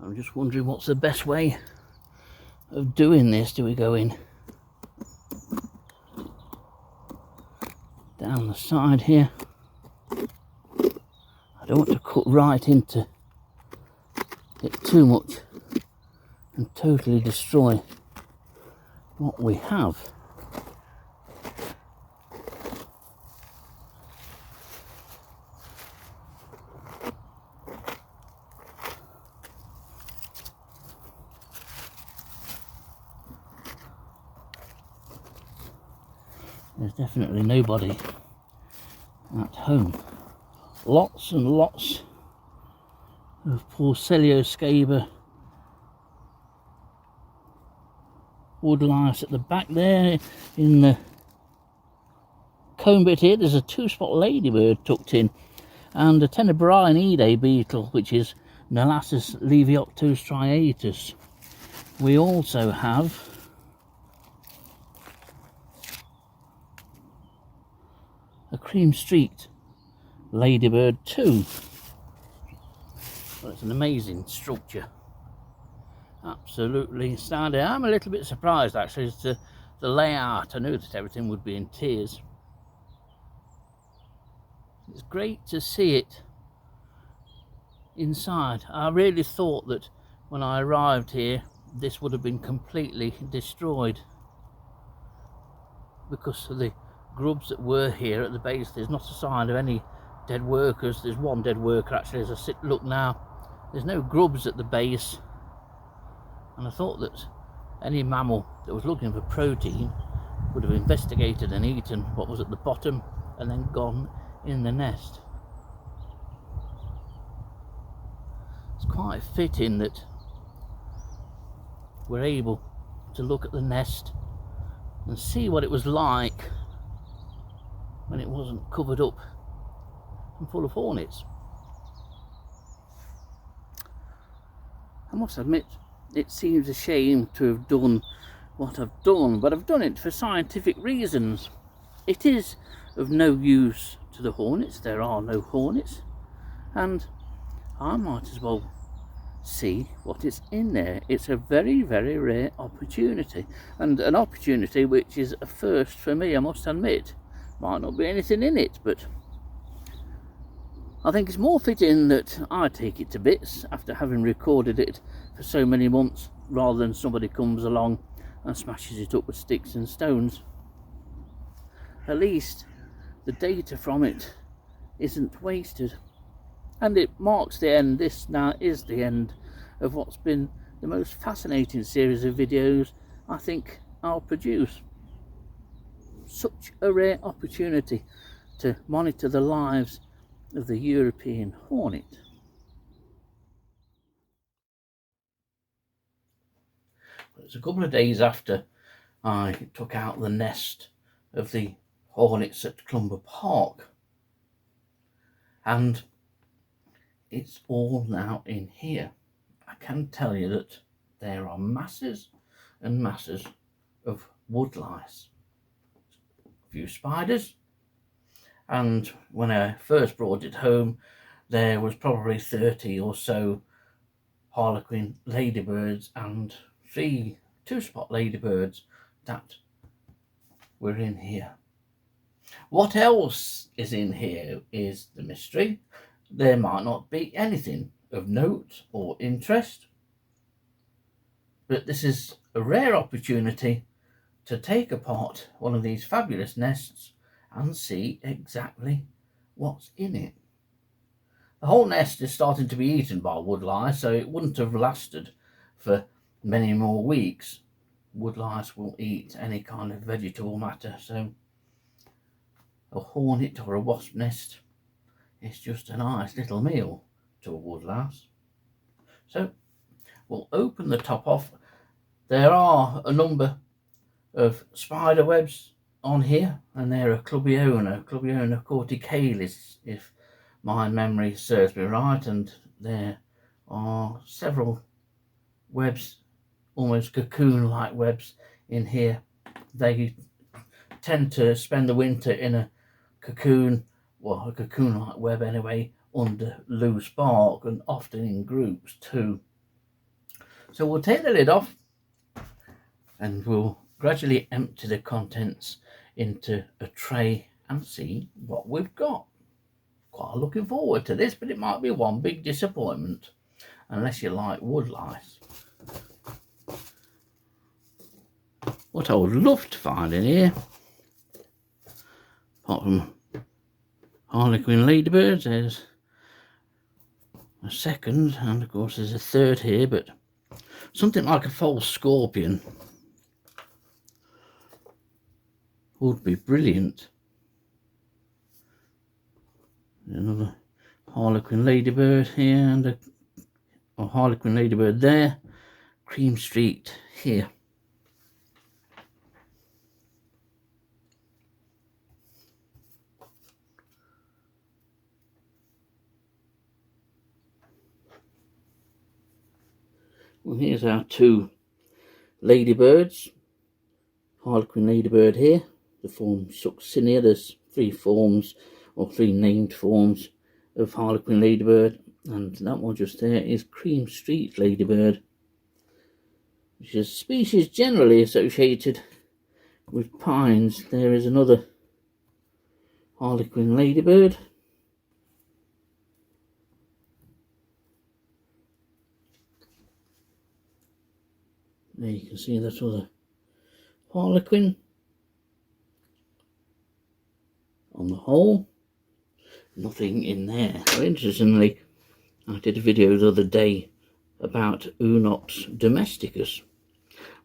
I'm just wondering what's the best way of doing this. Do we go in down the side here? I don't want to cut right into it too much and totally destroy what we have. There's definitely nobody at home. Lots and lots of Porcellio woodlice at the back there. In the comb bit here, there's a two-spot ladybird tucked in, and a Tenebrine beetle, which is Nalassus levioctus striatus. We also have a cream streaked ladybird too. Well, it's an amazing structure, absolutely standing. I'm a little bit surprised actually as to the layout. I knew that everything would be in tiers. It's great to see it inside. I really thought that when I arrived here this would have been completely destroyed because of the grubs that were here at the base. There's not a sign of any dead workers. There's one dead worker actually as I look now. There's no grubs at the base, and I thought that any mammal that was looking for protein would have investigated and eaten what was at the bottom and then gone in the nest. It's quite fitting that we're able to look at the nest and see what it was like when it wasn't covered up and full of hornets. I must admit, it seems a shame to have done what I've done, but I've done it for scientific reasons. It is of no use to the hornets. There are no hornets, and I might as well see what is in there. It's a very, very rare opportunity, and an opportunity which is a first for me, I must admit. Might not be anything in it, but I think it's more fitting that I take it to bits after having recorded it for so many months, rather than somebody comes along and smashes it up with sticks and stones. At least the data from it isn't wasted, and it marks the end. This now is the end of what's been the most fascinating series of videos I think I'll produce. Such a rare opportunity to monitor the lives of the European hornet. It was a couple of days after I took out the nest of the hornets at Clumber Park, and it's all now in here. I can tell you that there are masses and masses of woodlice, a few spiders, and when I first brought it home there was probably 30 or so harlequin ladybirds and 3 two-spot ladybirds that were in here. What else is in here is the mystery. There might not be anything of note or interest, but this is a rare opportunity to take apart one of these fabulous nests and see exactly what's in it. The whole nest is starting to be eaten by woodlice, so it wouldn't have lasted for many more weeks. Woodlice will eat any kind of vegetable matter, so a hornet or a wasp nest is just a nice little meal to a woodlice. So we'll open the top off. There are a number of spider webs on here, and they're a Clubbiona corticalis, if my memory serves me right, and there are several webs, almost cocoon-like webs in here. They tend to spend the winter in a cocoon, well, a cocoon-like web anyway, under loose bark, and often in groups too. So we'll take the lid off and we'll gradually empty the contents into a tray and see what we've got. Quite looking forward to this, but it might be one big disappointment unless you like wood lice. What I would love to find in here, apart from harlequin ladybirds, there's a second, and of course there's a third here, but something like a false scorpion would be brilliant. Another harlequin ladybird here, and a harlequin ladybird there, cream streaked here. Well, here's our two ladybirds. Harlequin ladybird here, the form Succinia. There's three forms, or three named forms of harlequin ladybird, and that one just there is cream streaked ladybird, which is a species generally associated with pines. There is another harlequin ladybird. There you can see that other harlequin. On the whole, nothing in there. So interestingly, I did a video the other day about Unops domesticus.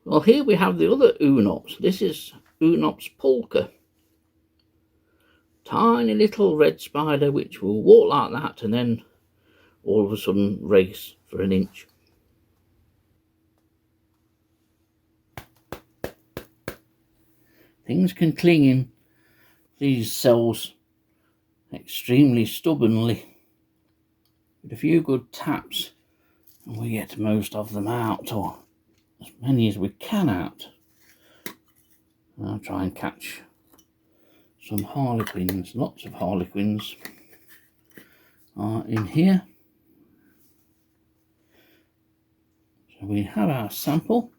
Well, here we have the other Unops. This is Unops pulcher. Tiny little red spider which will walk like that and then all of a sudden race for an inch. Things can cling in these cells extremely stubbornly. With a few good taps and we get most of them out, or as many as we can out. I'll try and catch some harlequins. Lots of harlequins are in here. So we have our sample.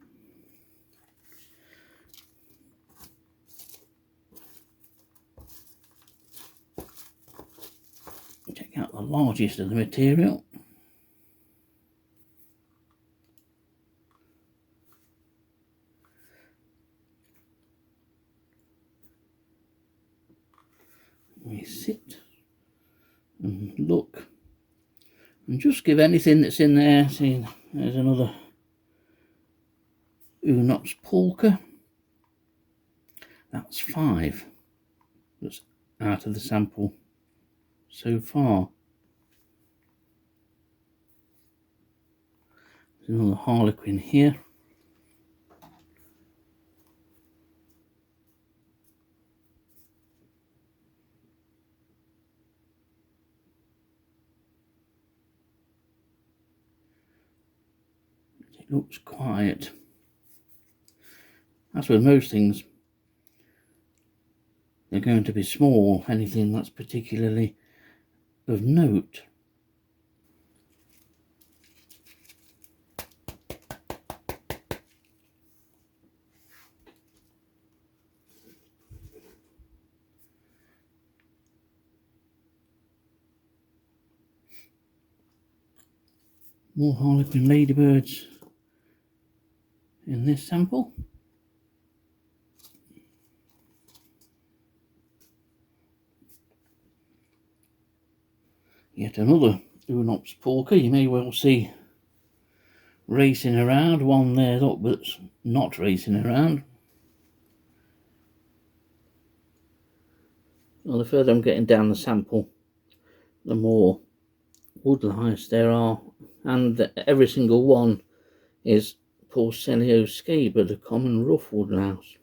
Take out the largest of the material. We sit and look and just give anything that's in there. See, there's another Unops pulcher. That's 5 that's out of the sample so far. There's another harlequin here. It looks quiet. That's with most things. They're going to be small, anything that's particularly of note. More harlequin ladybirds in this sample. Yet another Unops pulcher. You may well see racing around. One there, look, that's not racing around. Well, the further I'm getting down the sample, the more wood lice there are, and every single one is Porcellio, the common rough wood louse.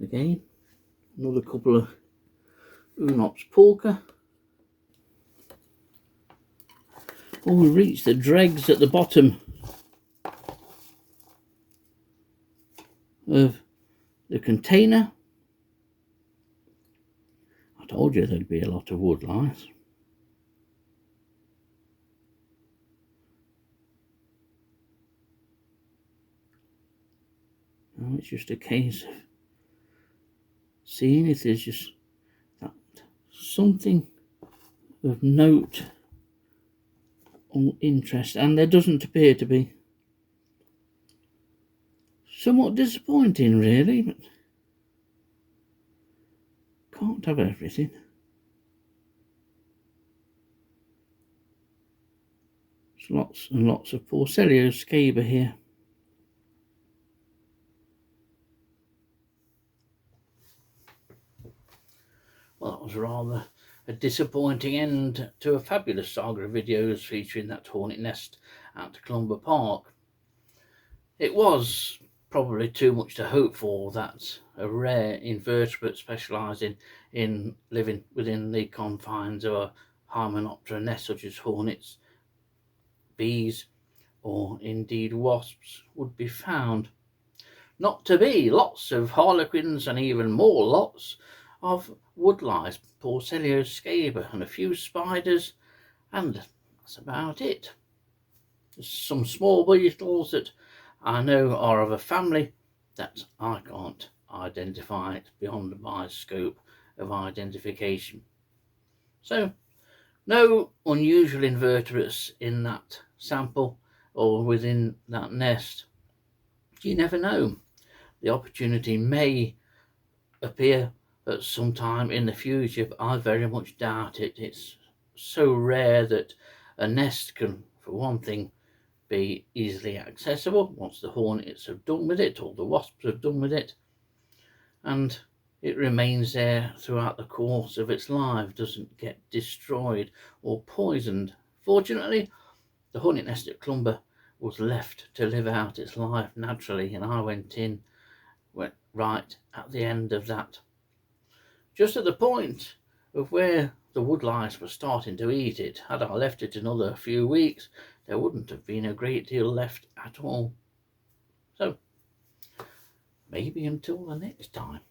Again, another couple of Unops pulcher. Oh, we reached the dregs at the bottom. of the container. I told you there'd be a lot of woodlice. Now it's just a case of seeing if there's just that something of note or interest, and there doesn't appear to be. Somewhat disappointing really, but can't have everything. There's lots and lots of Porcellio scaba here. Well, that was rather a disappointing end to a fabulous saga of videos featuring that hornet nest at Clumber Park. It was probably too much to hope for that a rare invertebrate specialising in living within the confines of a Hymenoptera nest such as hornets, bees, or indeed wasps would be found. Not to be lots of harlequins and even more lots of woodlice, Porcellio scaba, and a few spiders, and that's about it. There's some small beetles that I know are of a family that I can't identify. It beyond my scope of identification. So, no unusual invertebrates in that sample or within that nest. You never know. The opportunity may appear at some time in the future, but I very much doubt it. It's so rare that a nest can, for one thing, be easily accessible once the hornets have done with it or the wasps have done with it, and it remains there throughout the course of its life, doesn't get destroyed or poisoned. Fortunately, the hornet nest at Clumber was left to live out its life naturally, and I went right at the end of that, just at the point of where the woodlice were starting to eat it. Had I left it another few weeks, there wouldn't have been a great deal left at all. So, maybe until the next time.